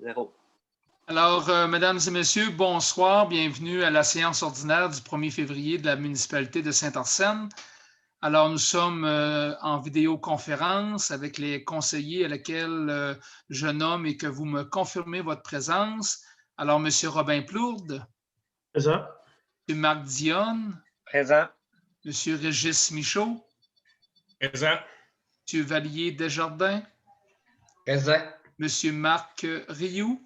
0. Alors, mesdames et messieurs, bonsoir. Bienvenue à la séance ordinaire du 1er février de la municipalité de Saint-Arsène. Alors, nous sommes en vidéoconférence avec les conseillers à laquelle je nomme et que vous me confirmez votre présence. Alors, M. Robin Plourde. Présent. M. Marc Dionne. Présent. M. Régis Michaud. Présent. M. Vallier Desjardins. Présent. M. Marc Rioux.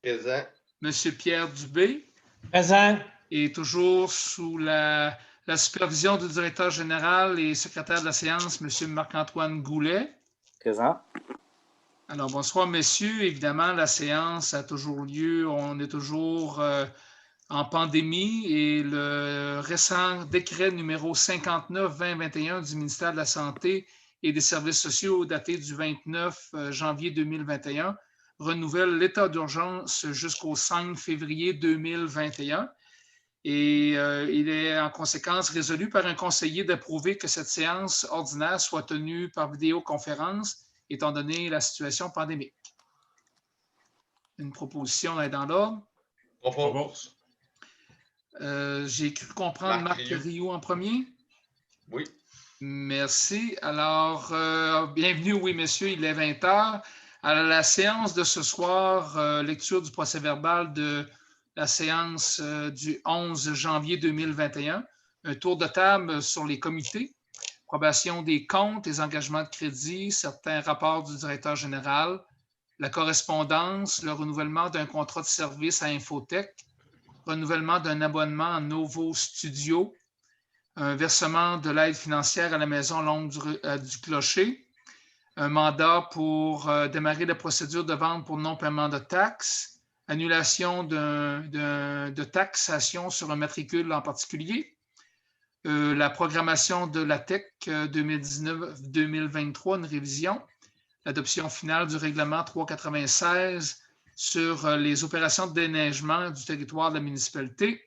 Présent. M. Pierre Dubé. Présent. Et toujours sous la supervision du directeur général et secrétaire de la séance, M. Marc-Antoine Goulet. Présent. Alors, bonsoir, messieurs. Évidemment, la séance a toujours lieu. On est toujours en pandémie et le récent décret numéro 59-2021 du ministère de la Santé et des Services sociaux daté du 29 janvier 2021 renouvelle l'état d'urgence jusqu'au 5 février 2021. Et il est en conséquence résolu par un conseiller d'approuver que cette séance ordinaire soit tenue par vidéoconférence, étant donné la situation pandémique. Une proposition est dans l'ordre. Propose. J'ai cru comprendre Marc Rioux en premier. Oui. Merci. Alors, bienvenue, oui, messieurs, il est 20h. À la séance de ce soir, lecture du procès-verbal de la séance du 11 janvier 2021. Un tour de table sur les comités, approbation des comptes, les engagements de crédit, certains rapports du directeur général, la correspondance, le renouvellement d'un contrat de service à Infotech, renouvellement d'un abonnement à Novo Studio, un versement de l'aide financière à la Maison Longue du Clocher, un mandat pour démarrer la procédure de vente pour non-paiement de taxes, annulation de taxation sur un matricule en particulier, la programmation de la TEC 2019-2023, une révision, l'adoption finale du règlement 396 sur les opérations de déneigement du territoire de la municipalité,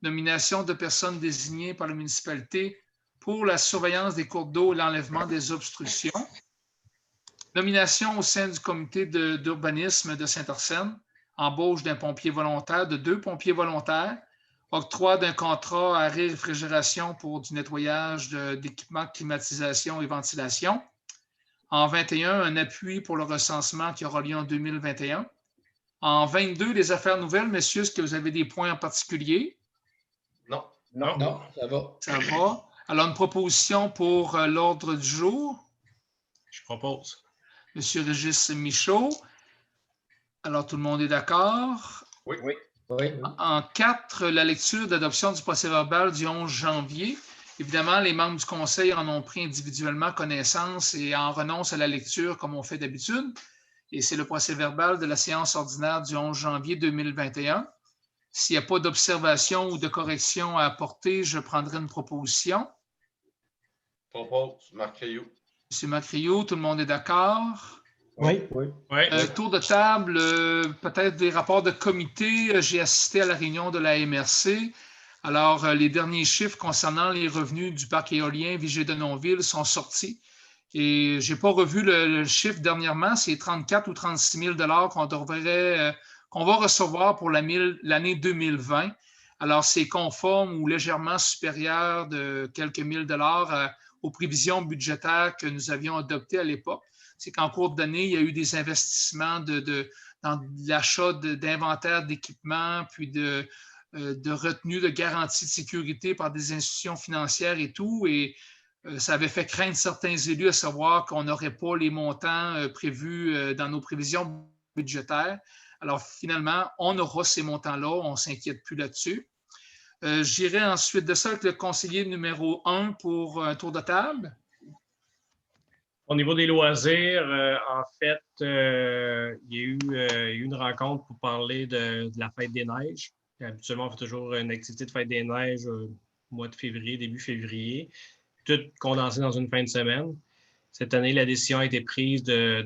nomination de personnes désignées par la municipalité pour la surveillance des cours d'eau et l'enlèvement des obstructions, nomination au sein du comité d'urbanisme de Saint-Arsène, embauche d'un pompier volontaire, de 2 pompiers volontaires, octroi d'un contrat à réfrigération pour du nettoyage d'équipements de climatisation et ventilation. En 21, un appui pour le recensement qui aura lieu en 2021. En 22, les affaires nouvelles, messieurs, est-ce que vous avez des points en particulier? Non. Non, ça va. Ça va. Alors, une proposition pour l'ordre du jour. Je propose. Monsieur Régis Michaud. Alors, tout le monde est d'accord? Oui. En 4, la lecture d'adoption du procès-verbal du 11 janvier. Évidemment, les membres du Conseil en ont pris individuellement connaissance et en renoncent à la lecture comme on fait d'habitude. Et c'est le procès-verbal de la séance ordinaire du 11 janvier 2021. S'il n'y a pas d'observation ou de correction à apporter, je prendrai une proposition. Propose. Marc Rioux. Monsieur Marc Rioux, tout le monde est d'accord? Oui. Tour de table, peut-être des rapports de comité. J'ai assisté à la réunion de la MRC. Alors, les derniers chiffres concernant les revenus du parc éolien Vigée-Denonville sont sortis. Et je n'ai pas revu le chiffre dernièrement. C'est 34 ou 36 000 qu'on va recevoir pour l'année 2020. Alors, c'est conforme ou légèrement supérieur de quelques mille dollars aux prévisions budgétaires que nous avions adoptées à l'époque. C'est qu'en cours d'année, il y a eu des investissements dans l'achat d'inventaire d'équipements, puis de retenue de garantie de sécurité par des institutions financières et tout. Et ça avait fait craindre certains élus à savoir qu'on n'aurait pas les montants prévus dans nos prévisions budgétaires. Alors, finalement, on aura ces montants-là. On ne s'inquiète plus là-dessus. J'irai ensuite de ça avec le conseiller numéro 1 pour un tour de table. Au niveau des loisirs, en fait, il y a eu une rencontre pour parler de la fête des neiges. Habituellement, on fait toujours une activité de fête des neiges au mois de février, début février, tout condensé dans une fin de semaine. Cette année, la décision a été prise à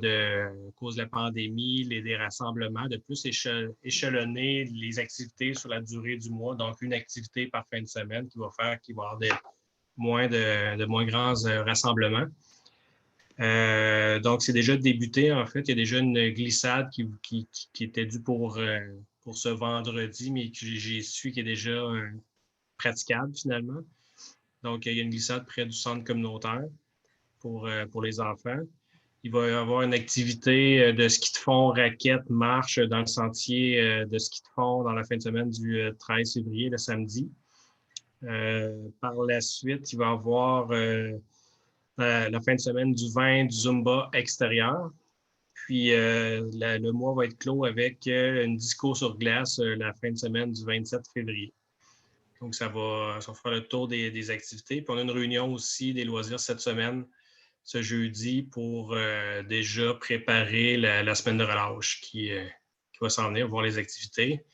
cause de la pandémie, des rassemblements, de plus échelonner les activités sur la durée du mois. Donc, une activité par fin de semaine qui va faire qu'il va y avoir de moins grands rassemblements. Donc, c'est déjà débuté, en fait. Il y a déjà une glissade qui était due pour ce vendredi, mais que j'ai su qu'il est déjà praticable, finalement. Donc, il y a une glissade près du centre communautaire pour les enfants. Il va y avoir une activité de ski de fond, raquette, marche dans le sentier de ski de fond dans la fin de semaine du 13 février, le samedi. Par la suite, il va y avoir la fin de semaine du 20 du Zumba extérieur. Puis le mois va être clos avec une disco sur glace la fin de semaine du 27 février. Donc, ça fera le tour des activités. Puis on a une réunion aussi des loisirs cette semaine, ce jeudi, pour déjà préparer la semaine de relâche qui va s'en venir, voir les activités.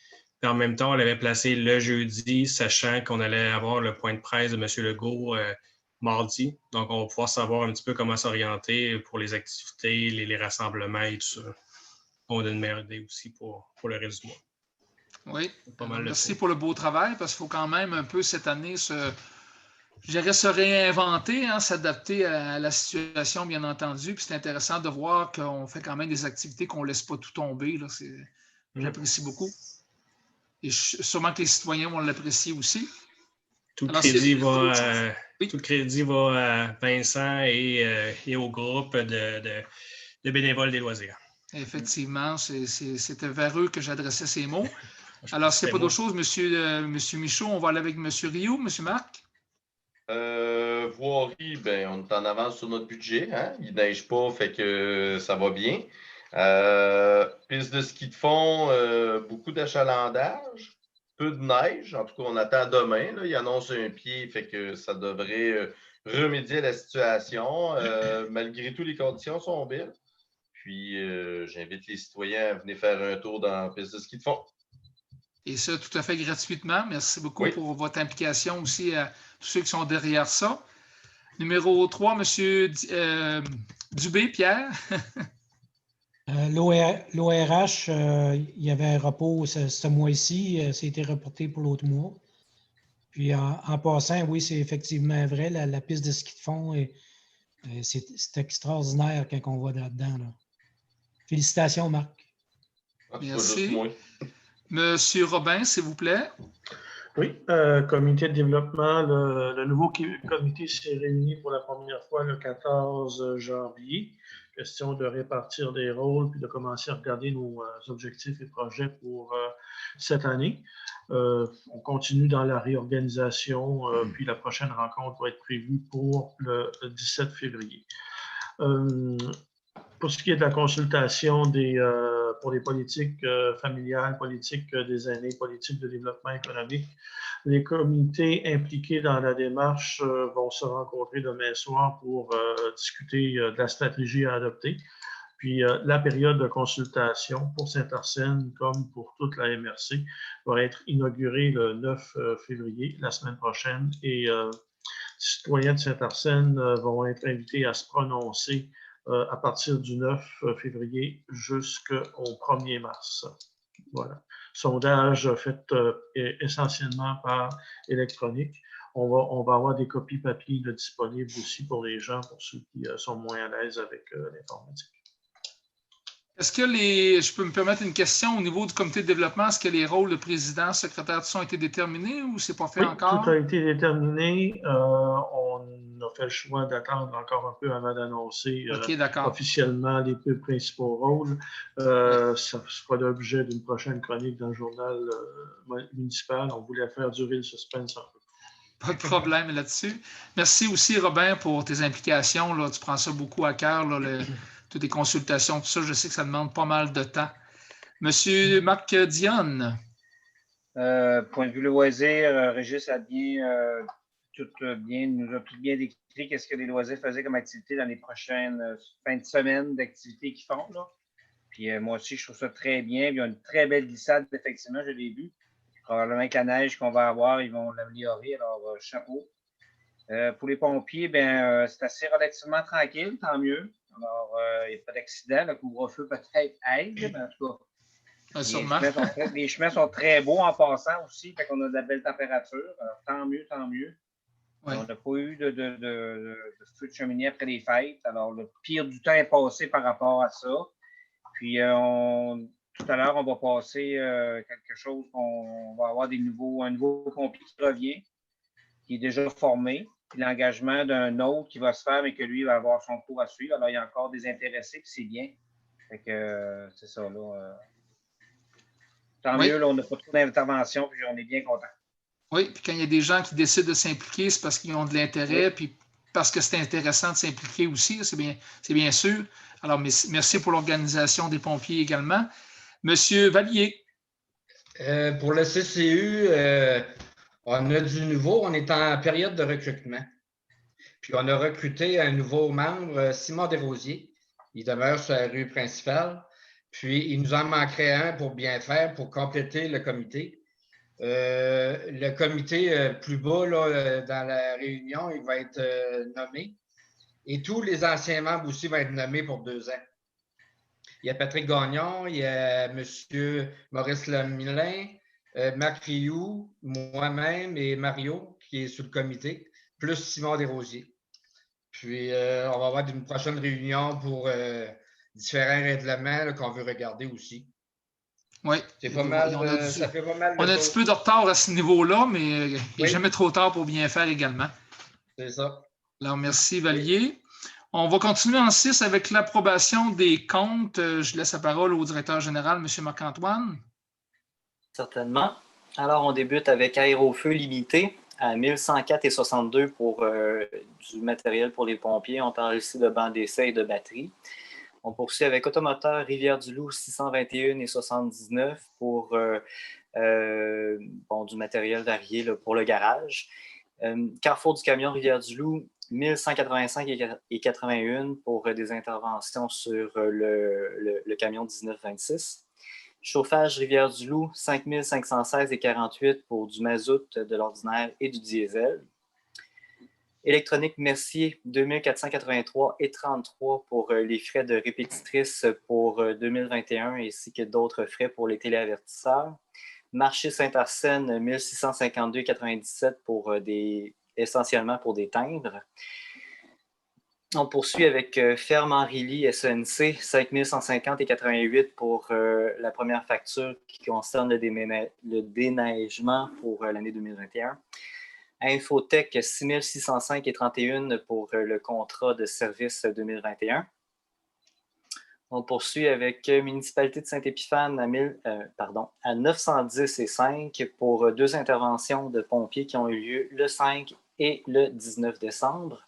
Puis en même temps, on l'avait placé le jeudi, sachant qu'on allait avoir le point de presse de M. Legault mardi. Donc, on va pouvoir savoir un petit peu comment s'orienter pour les activités, les rassemblements et tout ça. On a une meilleure idée aussi pour le reste du mois. Oui, merci pour le beau travail, parce qu'il faut quand même un peu cette année se réinventer, hein, s'adapter à la situation, bien entendu. Puis c'est intéressant de voir qu'on fait quand même des activités qu'on ne laisse pas tout tomber. Là. J'apprécie beaucoup. Et sûrement que les citoyens vont l'apprécier aussi. Tout le crédit va à Vincent et au groupe de bénévoles des loisirs. Effectivement, c'était vers eux que j'adressais ces mots. Alors, s'il n'y a pas d'autre chose, monsieur Michaud, on va aller avec M. Rioux, M. Marc. Voirie, ben, on est en avance sur notre budget. Hein? Il ne neige pas, fait que ça va bien. Piste de ski de fond, beaucoup d'achalandage, peu de neige. En tout cas, on attend demain. Là. Il annonce un pied, fait que ça devrait remédier à la situation. Malgré tout, les conditions sont belles. Puis, j'invite les citoyens à venir faire un tour dans la piste de ski de fond. Et ça, tout à fait gratuitement. Merci beaucoup pour votre implication aussi à tous ceux qui sont derrière ça. Numéro 3, M. Dubé, Pierre. L'ORH, il y avait un repos ce mois-ci. Ça a été reporté pour l'autre mois. Puis, en passant, oui, c'est effectivement vrai. La piste de ski de fond, c'est extraordinaire quand on va là-dedans. Là. Félicitations, Marc. Merci. Monsieur Robin, s'il vous plaît. Oui, comité de développement, le nouveau comité s'est réuni pour la première fois le 14 janvier. Question de répartir des rôles puis de commencer à regarder nos objectifs et projets pour cette année. On continue dans la réorganisation, puis la prochaine rencontre va être prévue pour le 17 février. Pour ce qui est de la consultation pour les politiques familiales, politiques des aînés, politiques de développement économique, les comités impliqués dans la démarche vont se rencontrer demain soir pour discuter de la stratégie à adopter. Puis la période de consultation pour Saint-Arsène, comme pour toute la MRC, va être inaugurée le 9 février, la semaine prochaine. Et les citoyens de Saint-Arsène vont être invités à se prononcer à partir du 9 février jusqu'au 1er mars. Voilà. Sondage fait essentiellement par électronique. On va avoir des copies papier disponibles aussi pour les gens, pour ceux qui sont moins à l'aise avec l'informatique. Est-ce que je peux me permettre une question au niveau du comité de développement, est-ce que les rôles de président, secrétaire, tout ça ont été déterminés ou c'est pas fait encore? Tout a été déterminé. On a fait le choix d'attendre encore un peu avant d'annoncer officiellement les deux principaux rôles. Ça sera l'objet d'une prochaine chronique dans le journal municipal. On voulait faire durer le suspense un peu. Pas de problème là-dessus. Merci aussi, Robin, pour tes implications. Là. Tu prends ça beaucoup à cœur, là, toutes les consultations, tout ça. Je sais que ça demande pas mal de temps. Monsieur Marc Dionne. Point de vue loisir, Régis a nous a tout bien décrit qu'est-ce que les loisirs faisaient comme activité dans les prochaines fins de semaine d'activités qu'ils font. Là. Puis moi aussi, je trouve ça très bien. Il y a une très belle glissade, effectivement, je l'ai vu. Probablement que la neige qu'on va avoir, ils vont l'améliorer. Alors, chapeau. Pour les pompiers, c'est assez relativement tranquille, tant mieux. Alors, il n'y a pas d'accident. Le couvre-feu peut-être aide, mais en tout cas, les chemins sont très beaux en passant aussi. Fait qu'on a de la belle température. Alors, tant mieux, tant mieux. Ouais. On n'a pas eu de feu de cheminée après les fêtes. Alors, le pire du temps est passé par rapport à ça. Puis, tout à l'heure, on va passer quelque chose qu'on va avoir un nouveau pompier qui revient, qui est déjà formé. Puis l'engagement d'un autre qui va se faire, mais que lui va avoir son cours à suivre. Alors, il y a encore des intéressés, puis c'est bien. Fait que c'est ça, là. Tant Oui. mieux, là, on n'a pas trop d'intervention, puis on est bien content. Oui, puis quand il y a des gens qui décident de s'impliquer, c'est parce qu'ils ont de l'intérêt, Oui. puis parce que c'est intéressant de s'impliquer aussi, c'est bien sûr. Alors, merci pour l'organisation des pompiers également. Monsieur Vallier. Pour le CCU, on a du nouveau. On est en période de recrutement. Puis on a recruté un nouveau membre, Simon Desrosiers. Il demeure sur la rue principale. Puis il nous en manquerait un pour bien faire, pour compléter le comité. Le comité plus bas, là, dans la réunion, il va être nommé. Et tous les anciens membres aussi vont être nommés pour 2 ans. Il y a Patrick Gagnon, il y a M. Maurice Lemilin, Marc Rioux, moi-même et Mario, qui est sur le comité, plus Simon Desrosiers. Puis, on va avoir une prochaine réunion pour différents règlements qu'on veut regarder aussi. Oui. C'est pas mal, ça fait pas mal de On a un petit peu de retard à ce niveau-là, mais il n'est jamais trop tard pour bien faire également. C'est ça. Alors, merci, Vallier. On va continuer en 6 avec l'approbation des comptes. Je laisse la parole au directeur général, M. Marc-Antoine. Certainement. Alors, on débute avec Aérofeu Limité à 1104,62 pour du matériel pour les pompiers. On parle ici de bancs d'essai et de batterie. On poursuit avec Automoteur Rivière-du-Loup 621,79 pour du matériel varié là, pour le garage. Carrefour du camion Rivière-du-Loup 1185,81 pour des interventions sur le camion 1926. Chauffage Rivière-du-Loup 5516,48 pour du mazout, de l'ordinaire et du diesel. Électronique Mercier 2483,33 pour les frais de répétitrice pour 2021 ainsi que d'autres frais pour les téléavertisseurs. Marché Saint-Arsène 1652,97 pour essentiellement pour des timbres. On poursuit avec Ferme Henri-Ly SENC 5150,88 pour la première facture qui concerne le déneigement pour l'année 2021. Infotech 6605,31 pour le contrat de service 2021. On poursuit avec Municipalité de Saint-Épiphane à 910,5 pour 2 interventions de pompiers qui ont eu lieu le 5 et le 19 décembre.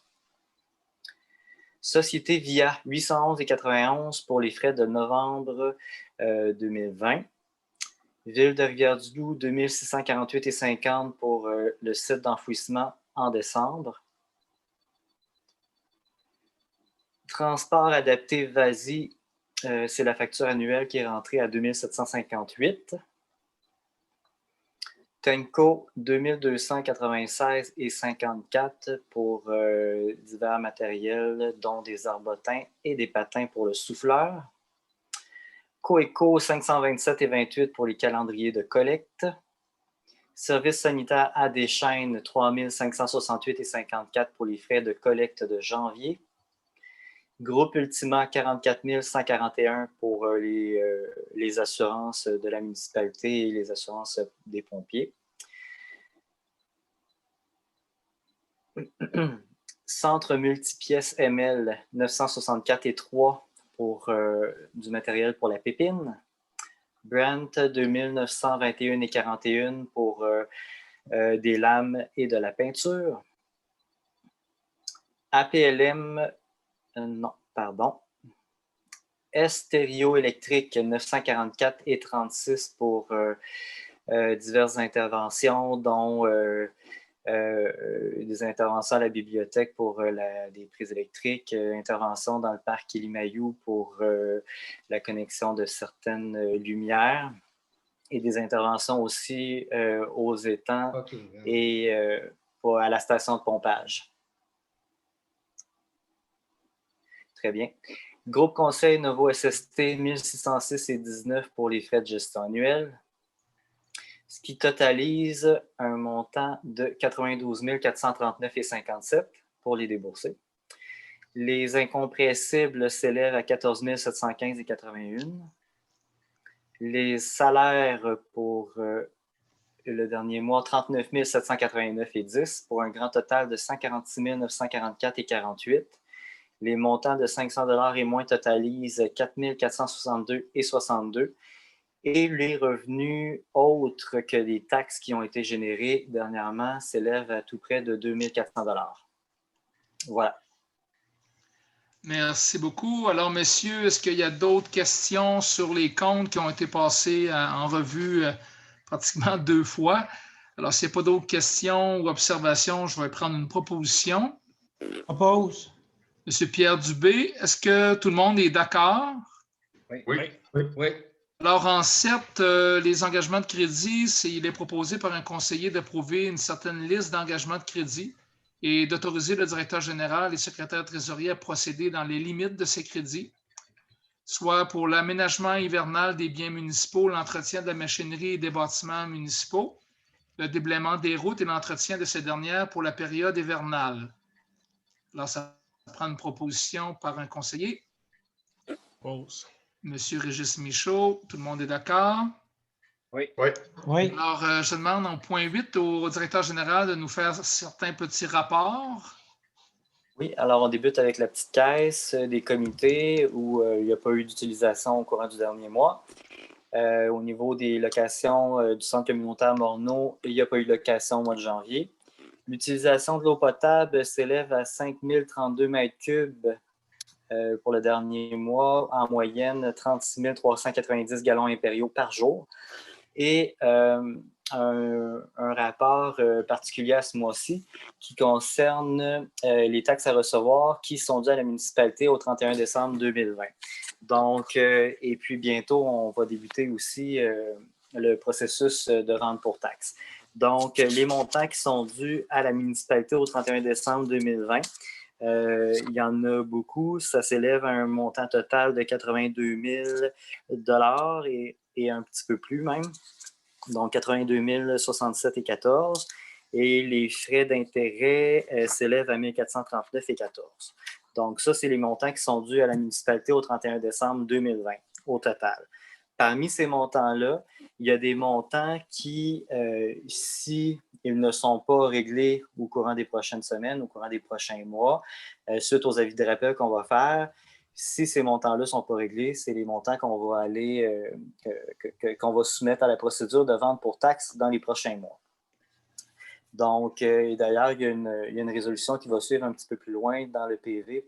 Société Via 811,91 pour les frais de novembre 2020. Ville de Rivière-du-Loup 2648,50 pour le site d'enfouissement en décembre. Transport adapté VASI, c'est la facture annuelle qui est rentrée à 2758. Tenco 2296,54 pour divers matériels, dont des arbotins et des patins pour le souffleur. Coeco 527,28 pour les calendriers de collecte. Service sanitaire à des chaînes 3568,54 pour les frais de collecte de janvier. Groupe Ultima 44 141 pour les assurances de la municipalité et les assurances des pompiers. Centre multipièces ML 964,3 pour du matériel pour la pépine. Brandt 2921,41 pour des lames et de la peinture. APLM Stéréo électrique 944,36 pour diverses interventions, dont des interventions à la bibliothèque pour des prises électriques, interventions dans le parc Ilimayou pour la connexion de certaines lumières et des interventions aussi aux étangs et à la station de pompage. Très bien. Groupe Conseil Novo SST 1606,19 pour les frais de gestion annuelle. ce qui totalise un montant de 92 439,57 pour les déboursés. Les incompressibles s'élèvent à 14 715,81. Les salaires pour le dernier mois, 39 789,10 pour un grand total de 146 944,48. Les montants de 500 $ et moins totalisent 4 462,62. Et les revenus autres que les taxes qui ont été générées dernièrement s'élèvent à tout près de 2 400 $. Voilà. Merci beaucoup. Alors, messieurs, est-ce qu'il y a d'autres questions sur les comptes qui ont été passés en revue pratiquement 2 fois? Alors, s'il n'y a pas d'autres questions ou observations, je vais prendre une proposition. Propose. Monsieur Pierre Dubé, est-ce que tout le monde est d'accord? Oui. Oui. Oui. Alors, en 7, les engagements de crédit, il est proposé par un conseiller d'approuver une certaine liste d'engagements de crédit et d'autoriser le directeur général et secrétaire trésorier à procéder dans les limites de ces crédits, soit pour l'aménagement hivernal des biens municipaux, l'entretien de la machinerie et des bâtiments municipaux, le déblaiement des routes et l'entretien de ces dernières pour la période hivernale. Alors, ça prend une proposition par un conseiller. Pause. Monsieur Régis Michaud, tout le monde est d'accord? Oui. Oui. Alors, je demande en point 8 au directeur général de nous faire certains petits rapports. Oui, alors on débute avec la petite caisse des comités où il n'y a pas eu d'utilisation au courant du dernier mois. Au niveau des locations du centre communautaire Morneau, il n'y a pas eu de location au mois de janvier. L'utilisation de l'eau potable s'élève à 5 032 mètres cubes pour le dernier mois, en moyenne 36 390 gallons impériaux par jour. Et un rapport particulier à ce mois-ci qui concerne les taxes à recevoir qui sont dues à la municipalité au 31 décembre 2020. Donc, et puis bientôt, on va débuter aussi le processus de vente pour taxes. Donc, les montants qui sont dus à la municipalité au 31 décembre 2020, il y en a beaucoup. Ça s'élève à un montant total de 82 000 $ et un petit peu plus même. Donc, 82 067,14. Et les frais d'intérêt s'élèvent à 1 439,14. Donc, ça, c'est les montants qui sont dus à la municipalité au 31 décembre 2020 au total. Parmi ces montants-là, il y a des montants qui, si ils ne sont pas réglés au courant des prochaines semaines, au courant des prochains mois, suite aux avis de rappel qu'on va faire, si ces montants-là ne sont pas réglés, c'est les montants qu'on va aller, qu'on va soumettre à la procédure de vente pour taxes dans les prochains mois. Donc, d'ailleurs, il y a une résolution qui va suivre un petit peu plus loin dans le PV,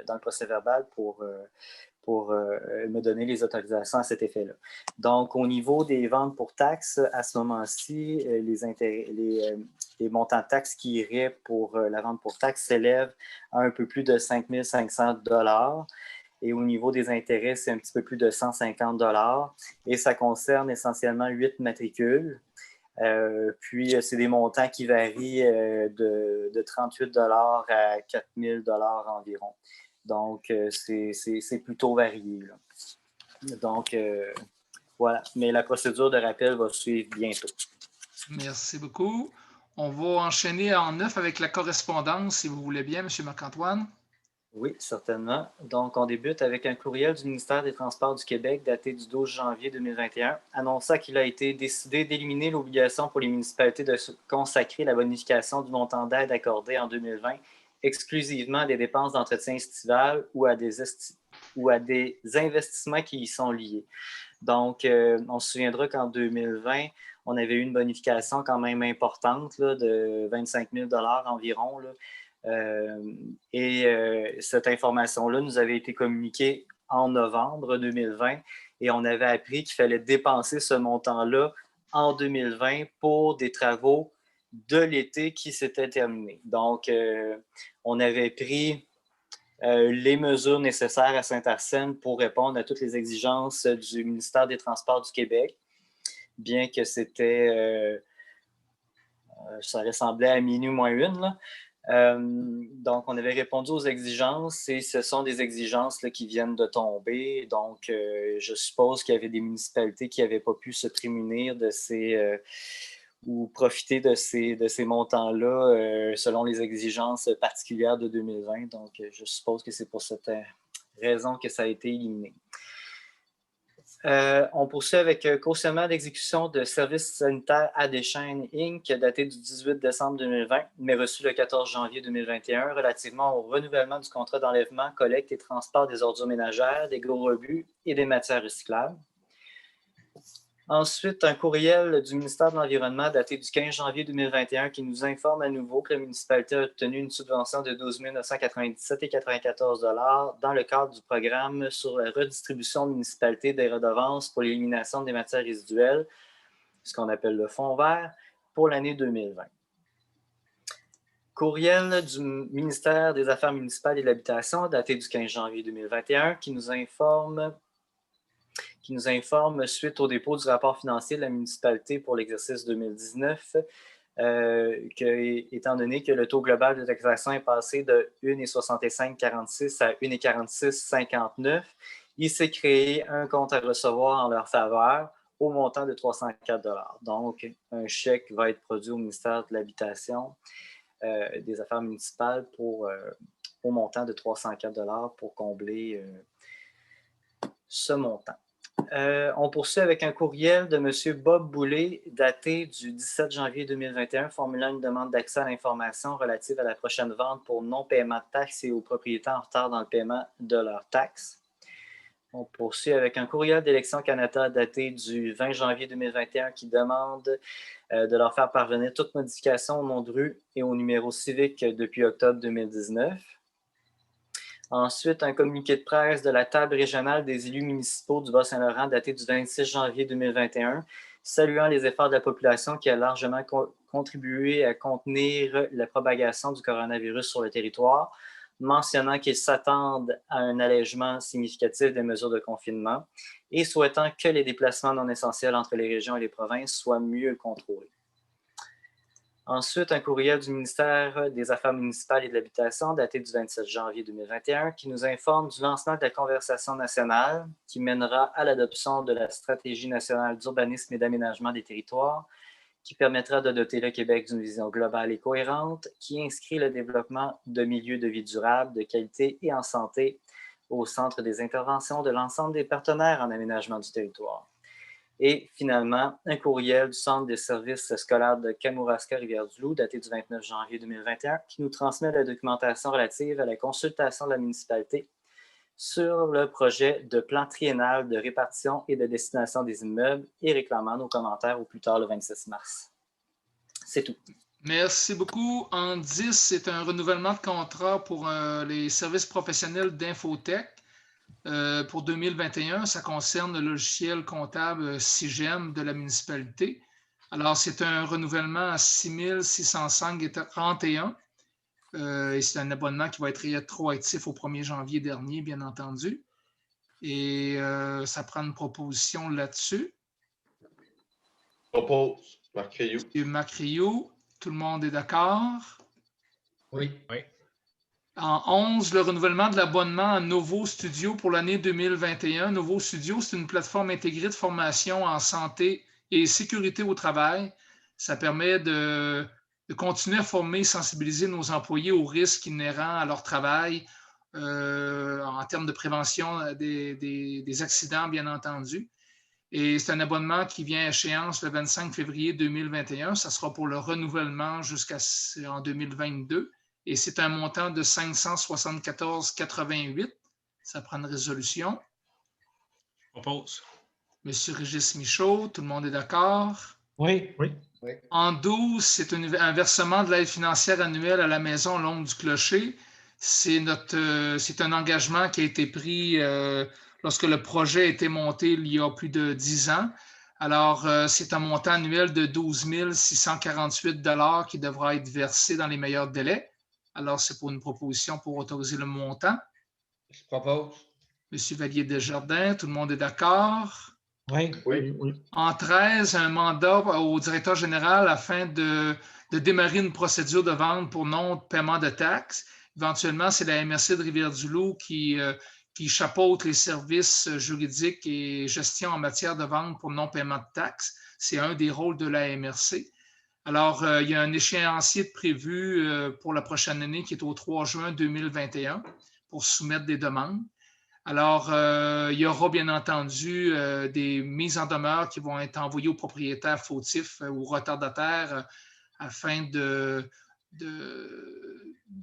dans le procès-verbal pour me donner les autorisations à cet effet-là. Donc, au niveau des ventes pour taxes, à ce moment-ci, les montants de taxes qui iraient pour la vente pour taxes s'élèvent à un peu plus de 5 500 $. Et au niveau des intérêts, c'est un petit peu plus de 150 $. Et ça concerne essentiellement 8 matricules. Puis, c'est des montants qui varient de 38 $ à 4 000 $ environ. Donc, c'est plutôt varié, là. Donc, voilà. Mais la procédure de rappel va suivre bientôt. Merci beaucoup. On va enchaîner en 9 avec la correspondance, si vous voulez bien, M. Marc-Antoine. Oui, certainement. Donc, on débute avec un courriel du ministère des Transports du Québec daté du 12 janvier 2021, annonçant qu'il a été décidé d'éliminer l'obligation pour les municipalités de consacrer la bonification du montant d'aide accordé en 2020 exclusivement à des dépenses d'entretien estival ou à des investissements qui y sont liés. Donc, on se souviendra qu'en 2020, on avait eu une bonification quand même importante là, de 25 000 $ environ, là. Cette information-là nous avait été communiquée en novembre 2020 et on avait appris qu'il fallait dépenser ce montant-là en 2020 pour des travaux de l'été qui s'étaient terminés. Donc, on avait pris les mesures nécessaires à Saint-Arsène pour répondre à toutes les exigences du ministère des Transports du Québec, bien que c'était... ça ressemblait à minuit moins une, là. Donc, on avait répondu aux exigences et ce sont des exigences là, qui viennent de tomber. Donc, je suppose qu'il y avait des municipalités qui n'avaient pas pu se prémunir de ces ou profiter de ces montants-là selon les exigences particulières de 2020. Donc, je suppose que c'est pour cette raison que ça a été éliminé. On poursuit avec cautionnement d'exécution de services sanitaires à Deschênes Inc., daté du 18 décembre 2020, mais reçu le 14 janvier 2021, relativement au renouvellement du contrat d'enlèvement, collecte et transport des ordures ménagères, des gros rebuts et des matières recyclables. Ensuite, un courriel du ministère de l'Environnement daté du 15 janvier 2021 qui nous informe à nouveau que la municipalité a obtenu une subvention de 12 997,94 $ dans le cadre du programme sur la redistribution de municipalité des redevances pour l'élimination des matières résiduelles, ce qu'on appelle le fonds vert, pour l'année 2020. Courriel du ministère des Affaires municipales et de l'Habitation daté du 15 janvier 2021 qui nous informe suite au dépôt du rapport financier de la municipalité pour l'exercice 2019, étant donné que le taux global de taxation est passé de 1,6546 à 1,4659, il s'est créé un compte à recevoir en leur faveur au montant de 304 $. Donc, un chèque va être produit au ministère de l'Habitation, des Affaires municipales au montant de 304 $ pour combler ce montant. On poursuit avec un courriel de M. Bob Boulay daté du 17 janvier 2021 formulant une demande d'accès à l'information relative à la prochaine vente pour non-paiement de taxes et aux propriétaires en retard dans le paiement de leurs taxes. On poursuit avec un courriel d'Élections Canada daté du 20 janvier 2021 qui demande de leur faire parvenir toute modification au nom de rue et au numéro civique depuis octobre 2019. Ensuite, un communiqué de presse de la table régionale des élus municipaux du Bas-Saint-Laurent daté du 26 janvier 2021, saluant les efforts de la population qui a largement contribué à contenir la propagation du coronavirus sur le territoire, mentionnant qu'ils s'attendent à un allègement significatif des mesures de confinement et souhaitant que les déplacements non essentiels entre les régions et les provinces soient mieux contrôlés. Ensuite, un courriel du ministère des Affaires municipales et de l'Habitation daté du 27 janvier 2021 qui nous informe du lancement de la conversation nationale qui mènera à l'adoption de la stratégie nationale d'urbanisme et d'aménagement des territoires qui permettra de doter le Québec d'une vision globale et cohérente qui inscrit le développement de milieux de vie durables, de qualité et en santé au centre des interventions de l'ensemble des partenaires en aménagement du territoire. Et finalement, un courriel du Centre des services scolaires de Kamouraska-Rivière-du-Loup, daté du 29 janvier 2021, qui nous transmet la documentation relative à la consultation de la municipalité sur le projet de plan triennal de répartition et de destination des immeubles et réclamant nos commentaires au plus tard le 26 mars. C'est tout. Merci beaucoup. En 10, c'est un renouvellement de contrat pour les services professionnels d'Infotech. Pour 2021, ça concerne le logiciel comptable SIGEM de la municipalité. Alors, c'est un renouvellement à 6 605,31 $. Et c'est un abonnement qui va être rétroactif au 1er janvier dernier, bien entendu. Et ça prend une proposition là-dessus. Propose, Marc Rioux. Marc Rioux, tout le monde est d'accord? Oui. En 11, le renouvellement de l'abonnement à Novo Studio pour l'année 2021. Novo Studio, c'est une plateforme intégrée de formation en santé et sécurité au travail. Ça permet de continuer à former et sensibiliser nos employés aux risques inhérents à leur travail en termes de prévention des accidents, bien entendu. Et c'est un abonnement qui vient à échéance le 25 février 2021. Ça sera pour le renouvellement jusqu'en 2022. Et c'est un montant de 574,88 $. Ça prend une résolution. Je propose. Monsieur Régis Michaud, tout le monde est d'accord? Oui. En 12, c'est un versement de l'aide financière annuelle à la maison L'Ombre du Clocher. C'est un engagement qui a été pris lorsque le projet a été monté il y a plus de 10 ans. Alors, c'est un montant annuel de 12 648 $ qui devra être versé dans les meilleurs délais. Alors, c'est pour une proposition pour autoriser le montant. Je propose. Monsieur Vallier-Desjardins, tout le monde est d'accord? Oui. Oui. En 13, un mandat au directeur général afin de de démarrer une procédure de vente pour non-paiement de taxes. Éventuellement, c'est la MRC de Rivière-du-Loup qui chapeaute les services juridiques et gestion en matière de vente pour non-paiement de taxes. C'est un des rôles de la MRC. Alors, il y a un échéancier prévu pour la prochaine année qui est au 3 juin 2021 pour soumettre des demandes. Alors, il y aura bien entendu des mises en demeure qui vont être envoyées aux propriétaires fautifs ou retardataires afin de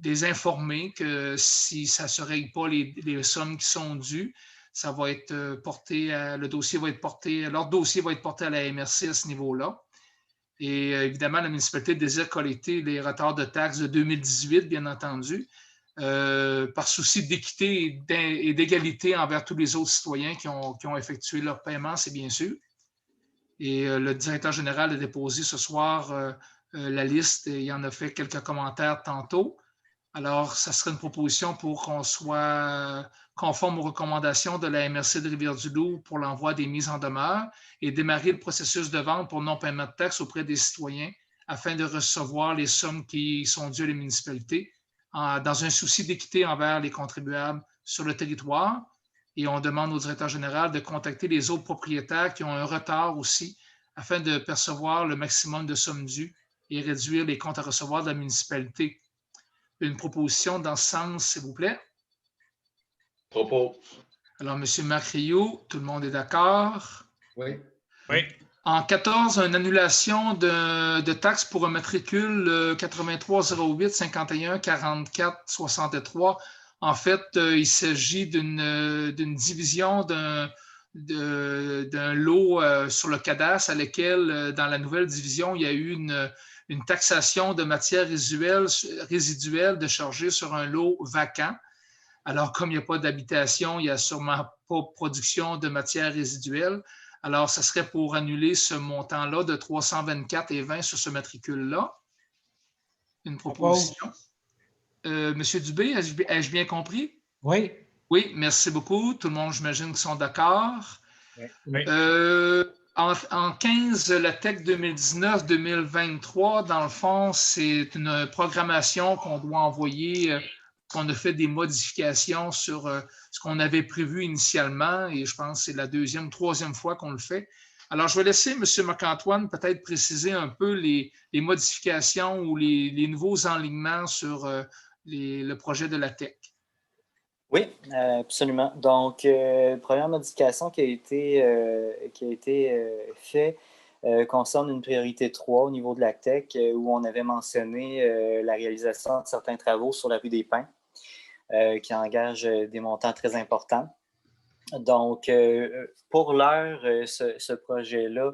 les informer que si ça ne se règle pas les sommes qui sont dues, ça va être porté leur dossier va être porté à la MRC à ce niveau-là. Et évidemment, la municipalité désire collecter les retards de taxes de 2018, bien entendu, par souci d'équité et d'égalité envers tous les autres citoyens qui ont effectué leur paiement, c'est bien sûr. Et le directeur général a déposé ce soir la liste et il en a fait quelques commentaires tantôt. Alors, ça serait une proposition pour qu'on soit conforme aux recommandations de la MRC de Rivière-du-Loup pour l'envoi des mises en demeure et démarrer le processus de vente pour non-paiement de taxes auprès des citoyens afin de recevoir les sommes qui sont dues à la municipalité dans un souci d'équité envers les contribuables sur le territoire. Et on demande au directeur général de contacter les autres propriétaires qui ont un retard aussi afin de percevoir le maximum de sommes dues et réduire les comptes à recevoir de la municipalité. Une proposition dans ce sens, s'il vous plaît. Propos. Alors, M. Macriot, tout le monde est d'accord? Oui. Oui. En 14, une annulation de taxes pour un matricule 8308 51 44 63. En fait, il s'agit d'une division d'un lot sur le cadastre à laquelle, dans la nouvelle division, il y a eu une taxation de matières résiduelles déchargées sur un lot vacant. Alors, comme il n'y a pas d'habitation, il n'y a sûrement pas de production de matières résiduelles. Alors, ce serait pour annuler ce montant-là de 324,20 sur ce matricule-là. Une proposition. Monsieur Dubé, ai-je bien compris? Oui. Oui, merci beaucoup. Tout le monde, j'imagine, qui sont d'accord. Oui. En 15, la TEC 2019-2023, dans le fond, c'est une programmation qu'on doit envoyer, qu'on a fait des modifications sur ce qu'on avait prévu initialement, et je pense que c'est la deuxième ou troisième fois qu'on le fait. Alors, je vais laisser M. Marc-Antoine peut-être préciser un peu les modifications ou les nouveaux enlignements sur le projet de la TEC. Oui, absolument. Donc, première modification qui a été faite concerne une priorité 3 au niveau de la TEC, où on avait mentionné la réalisation de certains travaux sur la rue des Pins, qui engagent des montants très importants. Donc, pour l'heure, ce projet-là,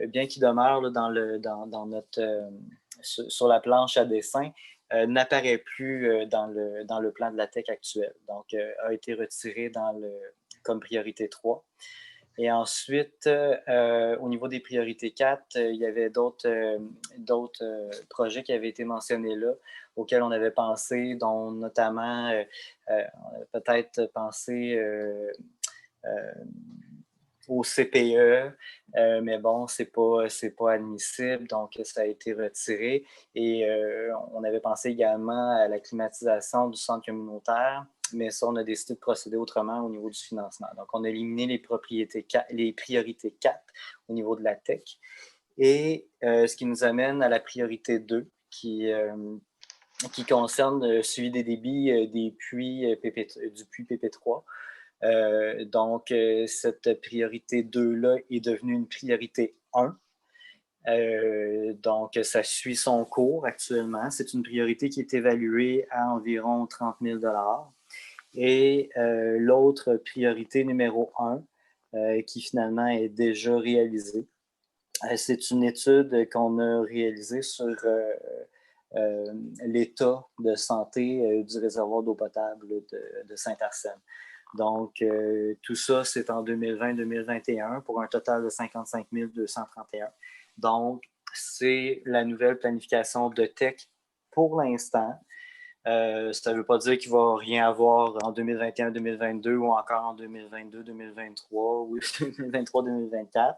bien qu'il demeure là, sur la planche à dessin, n'apparaît plus dans le plan de la TEC actuel. Donc, a été retiré comme priorité 3. Et ensuite, au niveau des priorités 4, il y avait d'autres projets qui avaient été mentionnés là, auxquels on avait pensé, dont notamment peut-être penser au CPE, mais bon, c'est pas admissible, donc ça a été retiré. Et on avait pensé également à la climatisation du centre communautaire, mais ça, on a décidé de procéder autrement au niveau du financement. Donc, on a éliminé les priorités 4 au niveau de la TEC. Et ce qui nous amène à la priorité 2, qui concerne le suivi des débits du puits PP3. Donc, cette priorité 2-là est devenue une priorité 1. Donc, ça suit son cours actuellement. C'est une priorité qui est évaluée à environ 30 000 $. Et l'autre priorité numéro 1, qui finalement est déjà réalisée, c'est une étude qu'on a réalisée sur l'état de santé du réservoir d'eau potable de Saint-Arsène. Donc, tout ça, c'est en 2020-2021 pour un total de 55 231. Donc, c'est la nouvelle planification de TEC pour l'instant. Ça ne veut pas dire qu'il ne va rien avoir en 2021-2022 ou encore en 2022-2023 ou 2023-2024.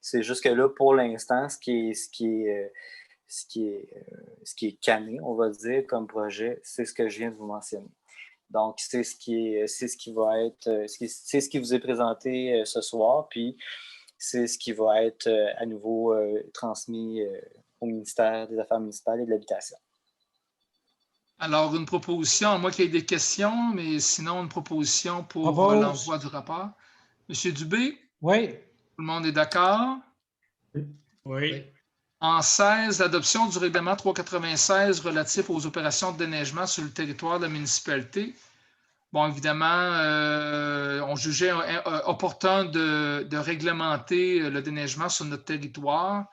C'est juste que là, pour l'instant, ce qui est ce qui est canné, on va dire, comme projet, c'est ce que je viens de vous mentionner. Donc, c'est ce qui vous est présenté ce soir, puis c'est ce qui va être à nouveau transmis au ministère des Affaires municipales et de l'Habitation. Alors, une proposition, à moins qu'il y ait des questions, mais sinon, une proposition pour l'envoi du rapport. Monsieur Dubé? Oui. Tout le monde est d'accord? Oui. En 16, l'adoption du règlement 396 relatif aux opérations de déneigement sur le territoire de la municipalité. Bon, évidemment, on jugeait opportun de réglementer le déneigement sur notre territoire.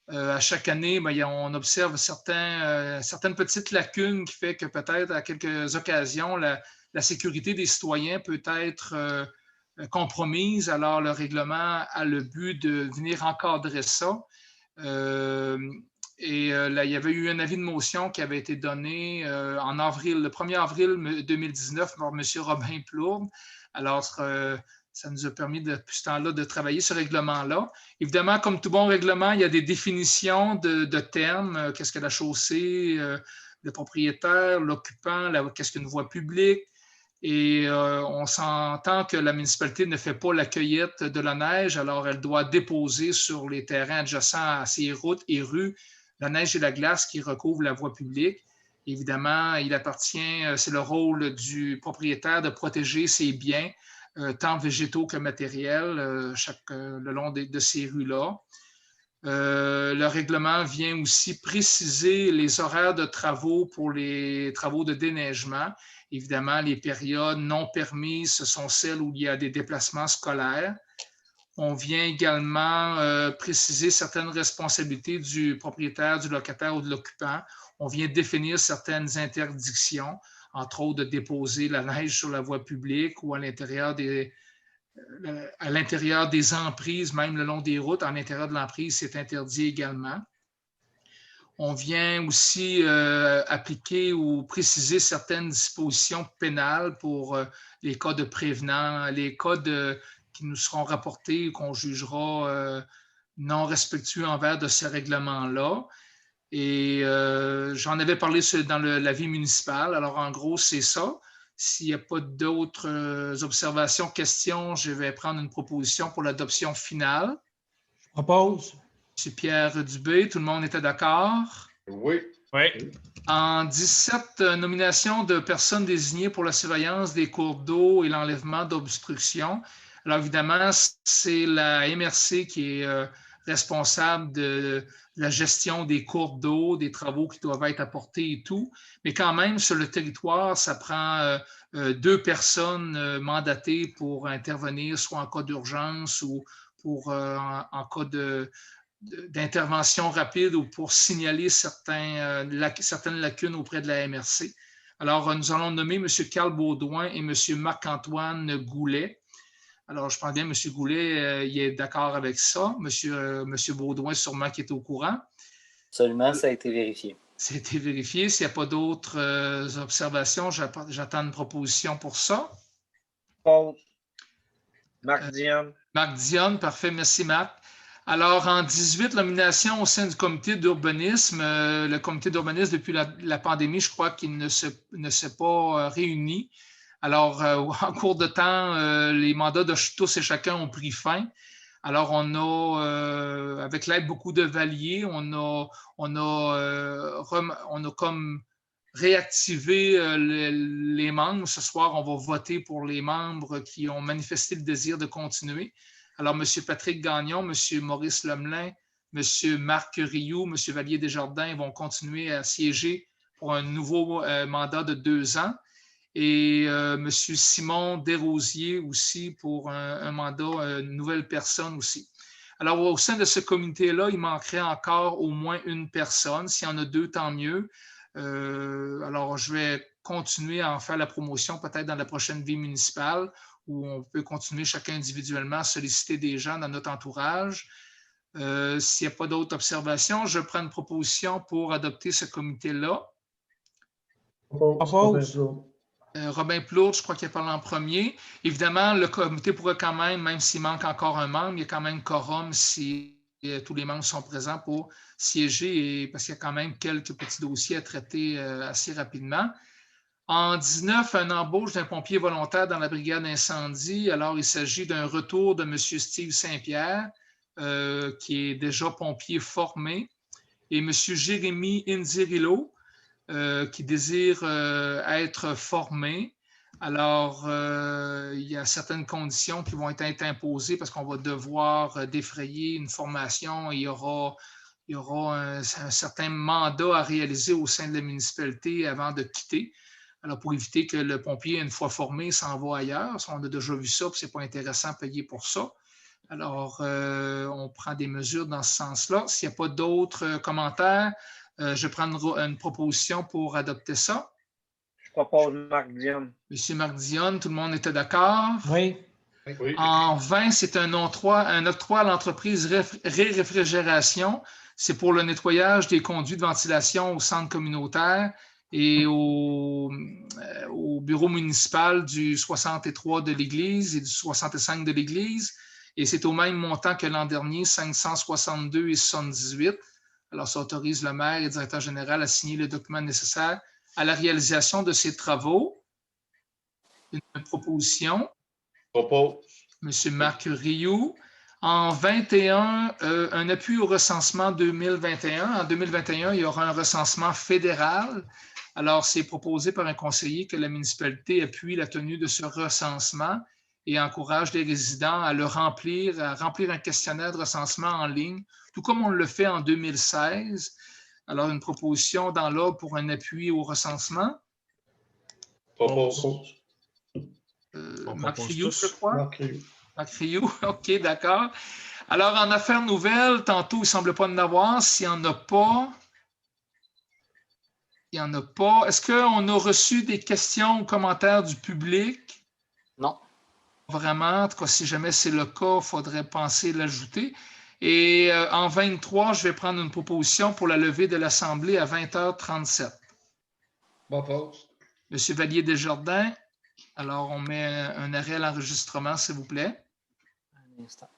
À chaque année, on observe certaines petites lacunes qui fait que peut-être à quelques occasions, la sécurité des citoyens peut être compromise. Alors, le règlement a le but de venir encadrer ça. Là, il y avait eu un avis de motion qui avait été donné en avril, le 1er avril 2019 par M. Robin Plourde. Alors, ça nous a permis, depuis ce temps-là, de travailler ce règlement-là. Évidemment, comme tout bon règlement, il y a des définitions de termes. Qu'est-ce que la chaussée, le propriétaire, l'occupant, qu'est-ce qu'une voie publique. Et on s'entend que la municipalité ne fait pas la cueillette de la neige, alors elle doit déposer sur les terrains adjacents à ses routes et rues la neige et la glace qui recouvrent la voie publique. Évidemment, c'est le rôle du propriétaire de protéger ses biens, tant végétaux que matériels, le long de ces rues-là. Le règlement vient aussi préciser les horaires de travaux pour les travaux de déneigement. Évidemment, les périodes non permises, ce sont celles où il y a des déplacements scolaires. On vient également préciser certaines responsabilités du propriétaire, du locataire ou de l'occupant. On vient définir certaines interdictions, entre autres de déposer la neige sur la voie publique ou à l'intérieur des emprises, même le long des routes. À l'intérieur de l'emprise, c'est interdit également. On vient aussi appliquer ou préciser certaines dispositions pénales pour les cas de prévenants, les cas qui nous seront rapportés ou qu'on jugera non respectueux envers de ces règlements-là. Et j'en avais parlé dans l'avis municipal. Alors, en gros, c'est ça. S'il n'y a pas d'autres observations, questions, je vais prendre une proposition pour l'adoption finale. Je propose. M. Pierre Dubé, tout le monde était d'accord? Oui. Oui. En 17, nomination de personnes désignées pour la surveillance des cours d'eau et l'enlèvement d'obstructions. Alors, évidemment, c'est la MRC qui est responsable de la gestion des cours d'eau, des travaux qui doivent être apportés et tout. Mais quand même, sur le territoire, ça prend 2 personnes mandatées pour intervenir, soit en cas d'urgence ou en cas d'intervention rapide ou pour signaler certaines lacunes auprès de la MRC. Alors, nous allons nommer M. Carl Baudouin et M. Marc-Antoine Goulet. Alors, je pense bien, M. Goulet, il est d'accord avec ça. M. Baudouin, sûrement, qui est au courant. Absolument, ça a été vérifié. Ça a été vérifié. S'il n'y a pas d'autres observations, j'attends une proposition pour ça. Paul. Marc Dionne. Marc Dionne, parfait. Merci, Marc. Alors, en 18, nomination au sein du comité d'urbanisme. Le comité d'urbanisme, depuis la pandémie, je crois qu'il ne s'est pas réuni. Alors, en cours de temps, les mandats de tous et chacun ont pris fin. Alors, on a, avec l'aide beaucoup de Valier, on a comme réactivé les membres. Ce soir, on va voter pour les membres qui ont manifesté le désir de continuer. Alors, M. Patrick Gagnon, M. Maurice Lemelin, M. Marc Rioux, M. Vallier-Desjardins vont continuer à siéger pour un nouveau mandat de 2 ans. Et M. Simon Desrosiers aussi pour un mandat, une nouvelle personne aussi. Alors, au sein de ce comité-là, il manquerait encore au moins une personne. S'il y en a 2, tant mieux. Alors, je vais continuer à en faire la promotion peut-être dans la prochaine vie municipale où on peut continuer chacun individuellement à solliciter des gens dans notre entourage. S'il n'y a pas d'autres observations, je prends une proposition pour adopter ce comité-là. Robin Plourde, je crois qu'il a parlé en premier. Évidemment, le comité pourrait quand même s'il manque encore un membre, il y a quand même quorum si tous les membres sont présents pour siéger parce qu'il y a quand même quelques petits dossiers à traiter assez rapidement. En 19, un embauche d'un pompier volontaire dans la brigade incendie. Alors, il s'agit d'un retour de M. Steve Saint-Pierre, qui est déjà pompier formé, et M. Jérémy Inzirillo, qui désire être formé. Alors, il y a certaines conditions qui vont être imposées parce qu'on va devoir défrayer une formation. Il y aura un certain mandat à réaliser au sein de la municipalité avant de quitter. Alors, pour éviter que le pompier, une fois formé, s'en va ailleurs. On a déjà vu ça, puis ce n'est pas intéressant de payer pour ça. Alors, on prend des mesures dans ce sens-là. S'il n'y a pas d'autres commentaires, je prends une proposition pour adopter ça. Je propose Marc Dionne. Monsieur Marc Dionne, tout le monde était d'accord? Oui. Oui. En 20, c'est un octroi à l'entreprise Réfrigération. C'est pour le nettoyage des conduits de ventilation au centre communautaire et au bureau municipal du 63 de l'Église et du 65 de l'Église. Et c'est au même montant que l'an dernier, 562,78. Alors, ça autorise le maire et le directeur général à signer le document nécessaire à la réalisation de ces travaux. Une proposition. Propos. Monsieur Marc Rioux. En 21, un appui au recensement 2021. En 2021, il y aura un recensement fédéral. Alors, c'est proposé par un conseiller que la municipalité appuie la tenue de ce recensement et encourage les résidents à remplir un questionnaire de recensement en ligne, tout comme on le fait en 2016. Alors, une proposition dans l'ordre pour un appui au recensement. Propos. Marc Rioux, je crois. Marc Rioux. Marc Rioux, OK, d'accord. Alors, en affaires nouvelles, tantôt, il ne semble pas en avoir. S'il n'y en a pas, il n'y en a pas. Est-ce qu'on a reçu des questions ou commentaires du public? Non. Vraiment, en tout cas, si jamais c'est le cas, il faudrait penser l'ajouter. Et en 23, je vais prendre une proposition pour la levée de l'Assemblée à 20h37. Bon pause. Monsieur Vallier-Desjardins, alors on met un arrêt à l'enregistrement, s'il vous plaît. Un instant.